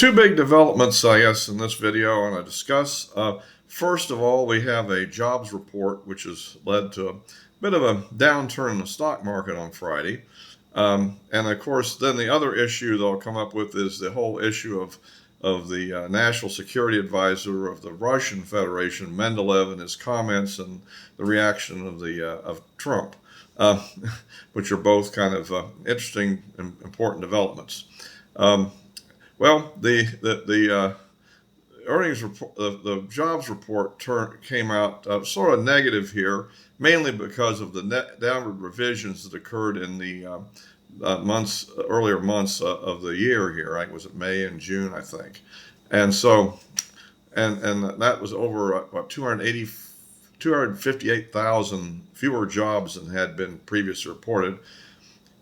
Two big developments, I guess, in this video I want to discuss. First of all, we have a jobs report, which has led to a bit of a downturn in the stock market on Friday. And of course, then the other issue they'll come up with is the whole issue of the National Security Advisor of the Russian Federation, Mendeleev, and his comments and the reaction of Trump, which are both kind of interesting and important developments. Well, the earnings report, the jobs report came out sort of negative here, mainly because of the downward revisions that occurred in the earlier months of the year here. Right? Was it May and June, I think, and so and that was over what 258,000 fewer jobs than had been previously reported,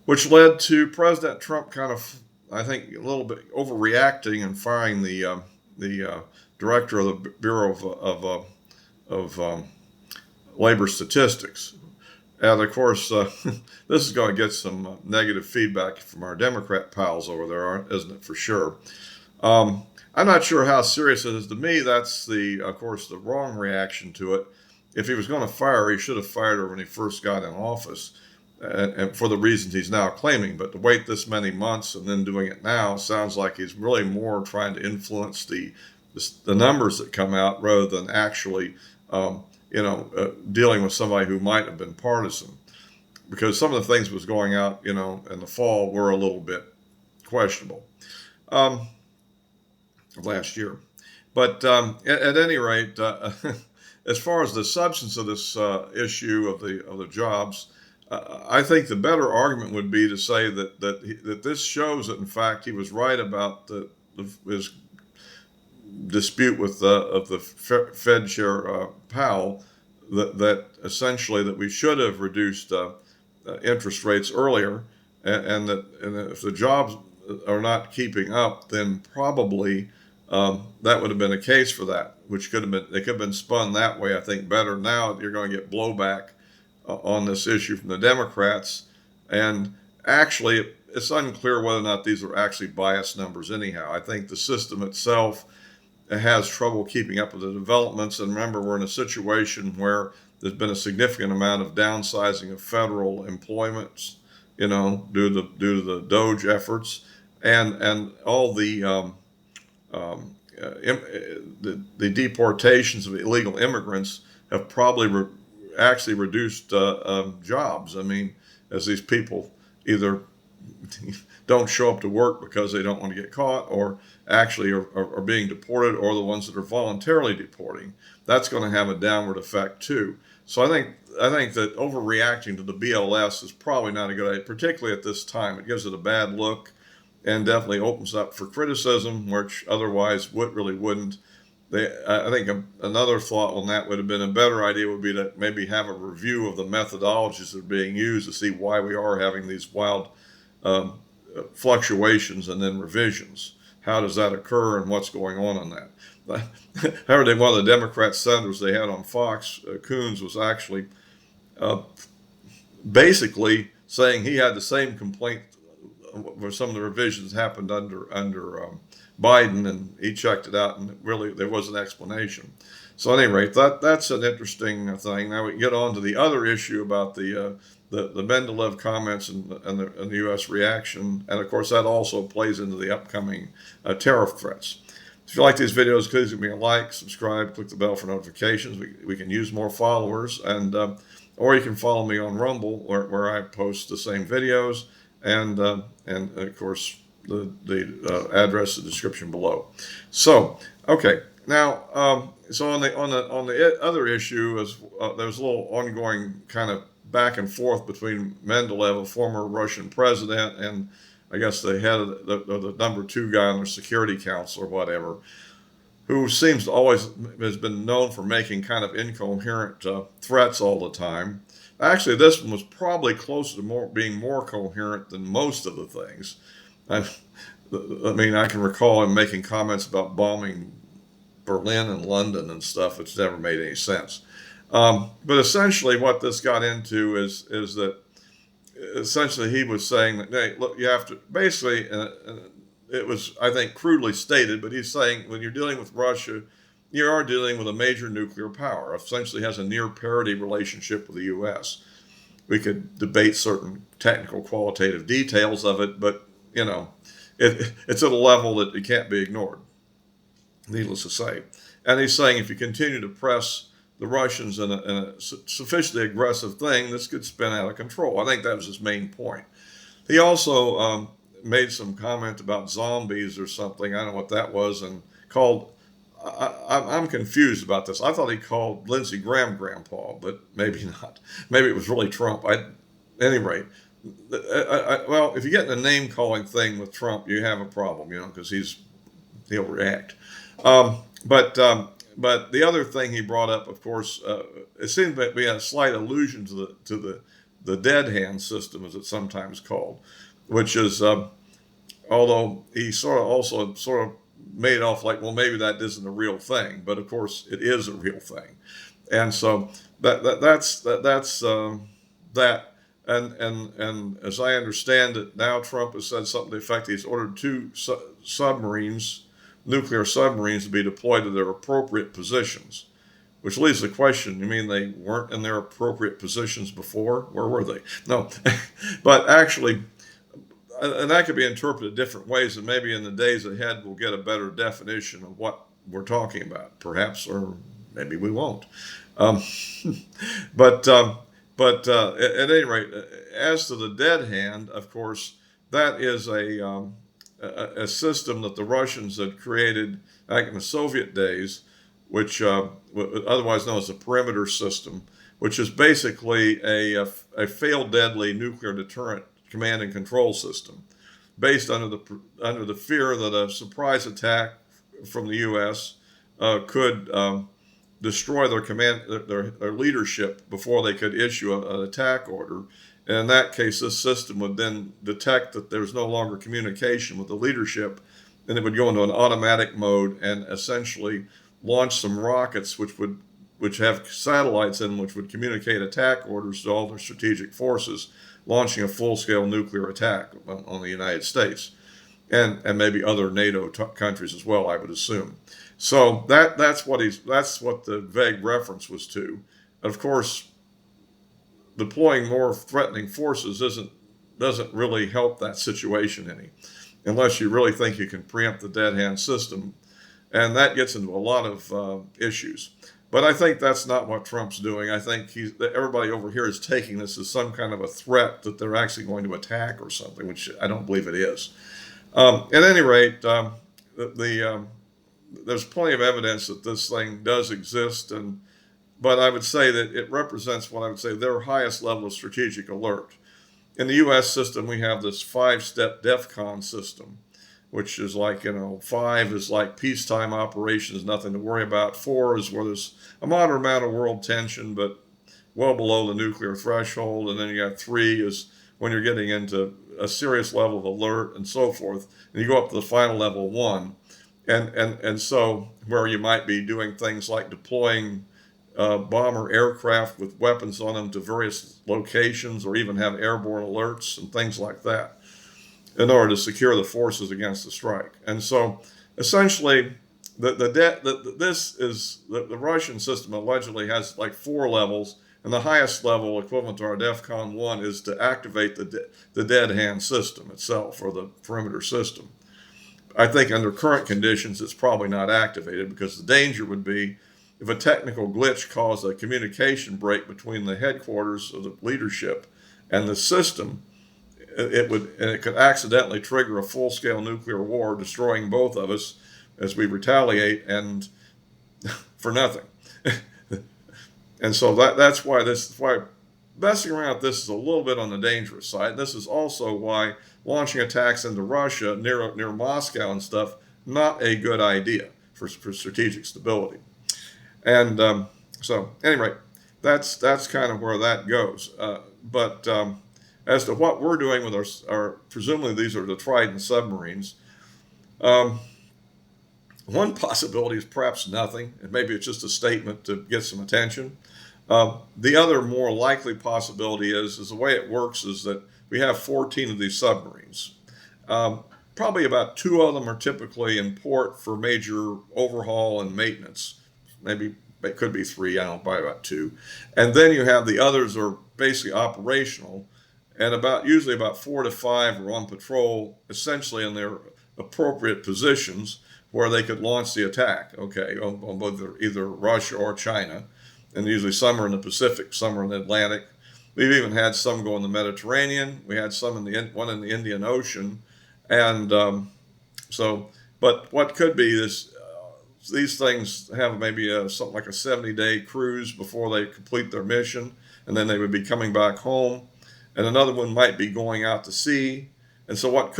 which led to President Trump kind of, I think, a little bit overreacting and firing the director of the Bureau of Labor Statistics. And of course, this is going to get some negative feedback from our Democrat pals over there, isn't it, for sure? I'm not sure how serious it is. To me, that's of course, the wrong reaction to it. If he was going to fire, he should have fired her when he first got in office. And for the reasons he's now claiming. But to wait this many months and then doing it now sounds like he's really more trying to influence the numbers that come out rather than actually, dealing with somebody who might have been partisan. Because some of the things that was going out, in the fall were a little bit questionable last year. But at any rate, as far as the substance of this issue of the jobs, I think the better argument would be to say that this shows that, in fact, he was right about his dispute with the Fed Chair Powell, that essentially that we should have reduced interest rates earlier, and that if the jobs are not keeping up, then probably that would have been a case for that, which could have been spun that way. I think better. Now you're going to get blowback on this issue from the Democrats, and actually it's unclear whether or not these are actually biased numbers anyhow. I think the system itself has trouble keeping up with the developments, and remember, we're in a situation where there's been a significant amount of downsizing of federal employments, due to the DOGE efforts, and all the deportations of illegal immigrants have probably actually reduced jobs. I mean, as these people either don't show up to work because they don't want to get caught, or actually are being deported, or the ones that are voluntarily deporting. That's going to have a downward effect too. So I think that overreacting to the BLS is probably not a good idea, particularly at this time. It gives it a bad look and definitely opens up for criticism, which otherwise wouldn't. I think another thought on that would have been a better idea would be to maybe have a review of the methodologies that are being used to see why we are having these wild fluctuations and then revisions. How does that occur and what's going on that? I heard one of the Democrat senators they had on Fox, Coons, was actually basically saying he had the same complaint where some of the revisions happened under Biden, and he checked it out, and really there was an explanation. So at any rate, that's an interesting thing. Now we can get on to the other issue about the Mendeleev comments and the U.S. reaction, and of course that also plays into the upcoming tariff threats. If you like these videos, please give me a like, subscribe, click the bell for notifications. We can use more followers, and or you can follow me on Rumble, where I post the same videos, and of course the address in the description below. So okay, now so on the other issue is there's a little ongoing kind of back and forth between Mendeleev, a former Russian president, and I guess the head of the number 2 guy on the Security Council or whatever, who seems to always has been known for making kind of incoherent threats all the time. Actually, this one was probably closer to being more coherent than most of the things. I mean, I can recall him making comments about bombing Berlin and London and stuff, which never made any sense. But essentially what this got into is that essentially he was saying that, hey, look, you have to basically, it was, I think, crudely stated, but he's saying when you're dealing with Russia, you are dealing with a major nuclear power. Essentially has a near parity relationship with the U.S. We could debate certain technical qualitative details of it, but it's at a level that it can't be ignored, needless to say. And he's saying if you continue to press the Russians in a sufficiently aggressive thing, this could spin out of control. I think that was his main point. He also made some comment about zombies or something. I don't know what that was, and called. I'm confused about this. I thought he called Lindsey Graham grandpa, but maybe not. Maybe it was really Trump. At any rate, well, if you get in a name calling thing with Trump, you have a problem, because he'll react. But the other thing he brought up, of course, it seemed that we had a slight allusion to the dead hand system, as it's sometimes called, which is, although he also made off like, well, maybe that isn't a real thing, but of course it is a real thing, and so that's that. And as I understand it, now Trump has said something to the effect he's ordered 2 submarines, nuclear submarines, to be deployed to their appropriate positions, which leaves the question, you mean they weren't in their appropriate positions before? Where were they? No, but actually, and that could be interpreted different ways, and maybe in the days ahead we'll get a better definition of what we're talking about, perhaps, or maybe we won't. Um, but at any rate, as to the dead hand, of course, that is a system that the Russians had created back in the Soviet days, which otherwise known as the perimeter system, which is basically a failed deadly nuclear deterrent command and control system, based under the fear that a surprise attack from the U.S. Could destroy their leadership before they could issue an attack order. And in that case, this system would then detect that there's no longer communication with the leadership, and it would go into an automatic mode and essentially launch some rockets which have satellites in them, which would communicate attack orders to all their strategic forces, launching a full-scale nuclear attack on the United States and maybe other NATO countries as well, I would assume. So that's what the vague reference was to. Of course, deploying more threatening forces doesn't really help that situation any, unless you really think you can preempt the dead hand system, and that gets into a lot of issues. But I think that's not what Trump's doing. I think everybody over here is taking this as some kind of a threat that they're actually going to attack or something, which I don't believe it is. At any rate, there's plenty of evidence that this thing does exist, but I would say that it represents what I would say their highest level of strategic alert. In the U.S. system, we have this 5-step DEFCON system, which is like, 5 is like peacetime operations, nothing to worry about. 4 is where there's a moderate amount of world tension, but well below the nuclear threshold. And then you got 3 is when you're getting into a serious level of alert and so forth. And you go up to the final level 1. And so where you might be doing things like deploying bomber aircraft with weapons on them to various locations, or even have airborne alerts and things like that, in order to secure the forces against the strike. And so essentially the Russian system allegedly has like 4 levels, and the highest level, equivalent to our DEFCON 1, is to activate the dead hand system itself, or the perimeter system. I think under current conditions it's probably not activated, because the danger would be if a technical glitch caused a communication break between the headquarters of the leadership and the system, it could accidentally trigger a full-scale nuclear war, destroying both of us as we retaliate, and for nothing. And so that's why messing around with this is a little bit on the dangerous side. This is also why launching attacks into Russia near Moscow and stuff, not a good idea for strategic stability. And so anyway, that's kind of where that goes. But as to what we're doing with our presumably these are the Trident submarines, one possibility is perhaps nothing, and maybe it's just a statement to get some attention. The other more likely possibility is the way it works is that we have 14 of these submarines. probably about two of them are typically in port for major overhaul and maintenance. Maybe it could be three. I don't know, probably about two. And then you have the others are basically operational, and usually about 4 to 5 are on patrol, essentially in their appropriate positions where they could launch the attack. Okay, on both either Russia or China, and usually some are in the Pacific, some are in the Atlantic. We've even had some go in the Mediterranean. We had some one in the Indian Ocean, and but what could be this? These things have maybe something like a 70-day cruise before they complete their mission, and then they would be coming back home. And another one might be going out to sea. And so what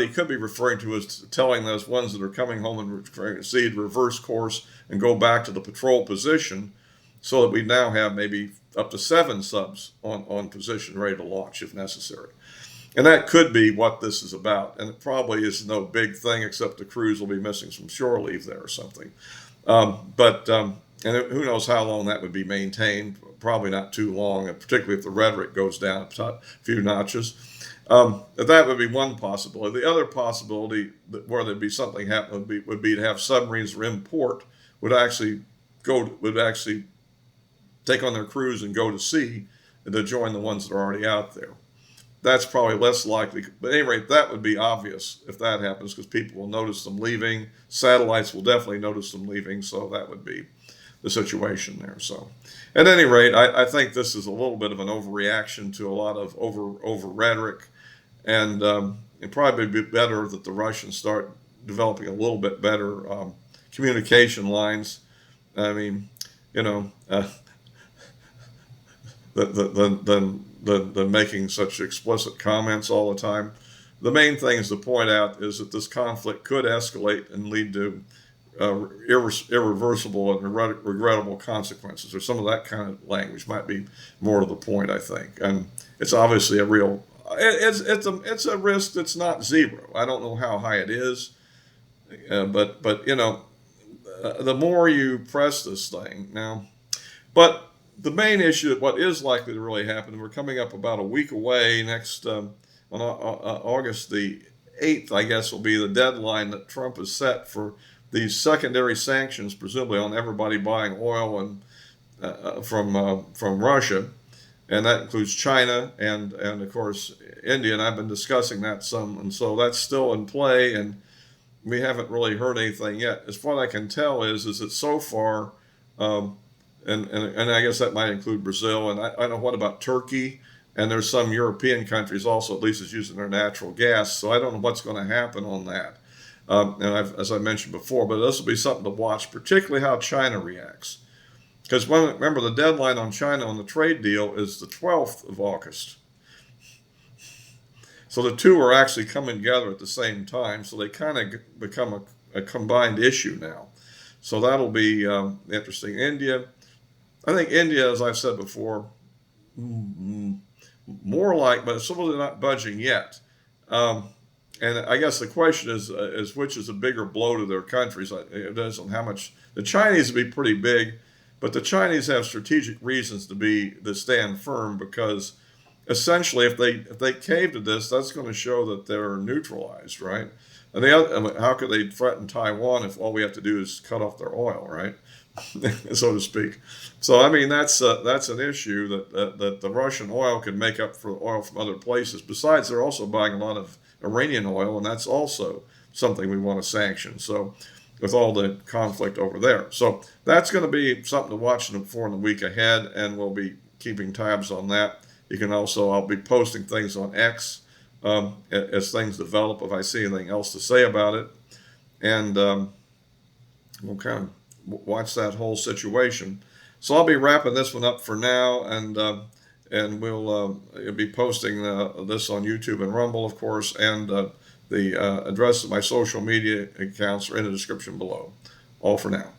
he could be referring to is telling those ones that are coming home and referring to sea to reverse course and go back to the patrol position, so that we now have maybe up to 7 subs on position ready to launch if necessary. And that could be what this is about. And it probably is no big thing, except the crews will be missing some shore leave there or something. And who knows how long that would be maintained. Probably not too long, and particularly if the rhetoric goes down a few notches. That would be one possibility. The other possibility where there'd be something happen would be to have submarines that are in port would actually take on their crews and go to sea and to join the ones that are already out there. That's probably less likely. But at any rate, that would be obvious if that happens, because people will notice them leaving. Satellites will definitely notice them leaving, so that would be the situation there. So at any rate, I think this is a little bit of an overreaction to a lot of over rhetoric, and it'd probably be better that the Russians start developing a little bit better communication lines. I mean, than making such explicit comments all the time. The main thing is to point out is that this conflict could escalate and lead to irreversible and regrettable consequences, or some of that kind of language might be more to the point, I think. And it's obviously a real, it's a risk that's not zero. I don't know how high it is, but the more you press this thing now, but the main issue, what is likely to really happen, we're coming up about a week away next, on August the 8th, I guess, will be the deadline that Trump has set for these secondary sanctions, presumably on everybody buying oil and from Russia, and that includes China and of course India. And I've been discussing that some, and so that's still in play, and we haven't really heard anything yet. As far as I can tell, is that so far, and I guess that might include Brazil, and I don't know what about Turkey, and there's some European countries also, at least, is using their natural gas. So I don't know what's going to happen on that. As I mentioned before, but this will be something to watch, particularly how China reacts. Because remember, the deadline on China on the trade deal is the 12th of August. So the two are actually coming together at the same time, so they kind of become a combined issue now. So that'll be interesting. I think India, as I've said before, more like, but still they're not budging yet. And I guess the question is which is a bigger blow to their countries. It depends on how much. The Chinese would be pretty big, but the Chinese have strategic reasons to stand firm, because essentially if they cave to this, that's going to show that they're neutralized, right? And how could they threaten Taiwan if all we have to do is cut off their oil, right? So to speak. So I mean that's an issue that the Russian oil could make up for oil from other places. Besides, they're also buying a lot of Iranian oil, and that's also something we want to sanction. So with all the conflict over there, so that's going to be something to watch for in the week ahead, and we'll be keeping tabs on that. You can also, I'll be posting things on X as things develop, if I see anything else to say about it, and we'll kind of watch that whole situation. So I'll be wrapping this one up for now, and we'll be posting this on YouTube and Rumble, of course, and the address of my social media accounts are in the description below. All for now.